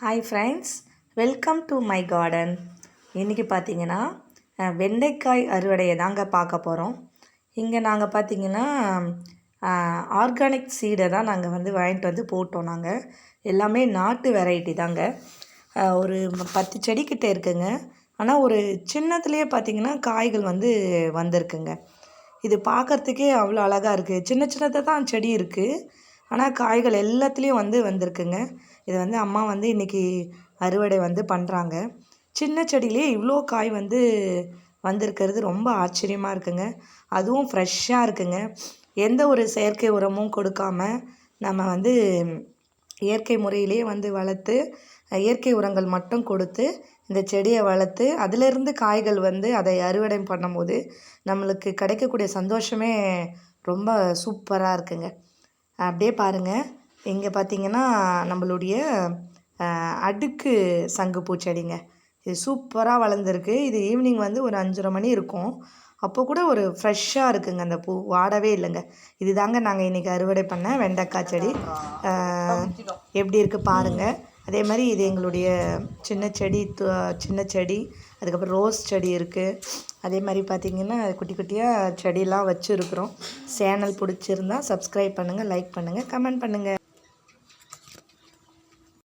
Hi friends, welcome to my garden. இன்றைக்கி பார்த்தீங்கன்னா வெண்டைக்காய் அறுவடையை தாங்க பார்க்க போகிறோம். இங்கே நாங்கள் பார்த்தீங்கன்னா ஆர்கானிக் சீடை தான் நாங்கள் வாங்கிட்டு வந்து போட்டோம். நாங்கள் எல்லாமே நாட்டு வெரைட்டி தாங்க. ஒரு 10 செடிக்கிட்ட இருக்குங்க. ஆனால் ஒரு சின்னத்துலேயே பார்த்திங்கன்னா காய்கள் வந்திருக்குங்க. இது பார்க்குறதுக்கே அவ்வளோ அழகாக இருக்குது. சின்ன சின்னதாக தான் செடி இருக்குது, ஆனால் காய்கள் எல்லாத்துலேயும் வந்திருக்குங்க. இதை அம்மா இன்றைக்கி அறுவடை பண்ணுறாங்க. சின்ன செடியிலே இவ்வளோ காய் வந்திருக்கிறது ரொம்ப ஆச்சரியமாக இருக்குங்க. அதுவும் ஃப்ரெஷ்ஷாக இருக்குங்க. எந்த ஒரு செயற்கை உரமும் கொடுக்காம நம்ம இயற்கை முறையிலே வளர்த்து, இயற்கை உரங்கள் மட்டும் கொடுத்து இந்த செடியை வளர்த்து அதிலிருந்து காய்கள் அதை அறுவடை பண்ணும்போது நம்மளுக்கு கிடைக்கக்கூடிய சந்தோஷமே ரொம்ப சூப்பராக இருக்குங்க. அப்படியே பாருங்கள், இங்கே பார்த்திங்கன்னா நம்மளுடைய அடுக்கு சங்குப்பூ செடிங்க. இது சூப்பராக வளர்ந்துருக்கு. இது ஈவினிங் ஒரு 5:30 மணி இருக்கும். அப்போ கூட ஒரு ஃப்ரெஷ்ஷாக இருக்குங்க. அந்த பூ வாடவே இல்லைங்க. இது தாங்க நாங்கள் இன்றைக்கி அறுவடை பண்ண வெண்டைக்காய் செடி. எப்படி இருக்குது பாருங்கள். அதே மாதிரி இது எங்களுடைய சின்ன செடி, அதுக்கப்புறம் ரோஸ் செடி இருக்குது. அதே மாதிரி பார்த்திங்கன்னா குட்டி குட்டியாக செடியெலாம் வச்சுருக்குறோம். சேனல் பிடிச்சிருந்தா சப்ஸ்கிரைப் பண்ணுங்கள், லைக் பண்ணுங்கள், கமெண்ட் பண்ணுங்கள்.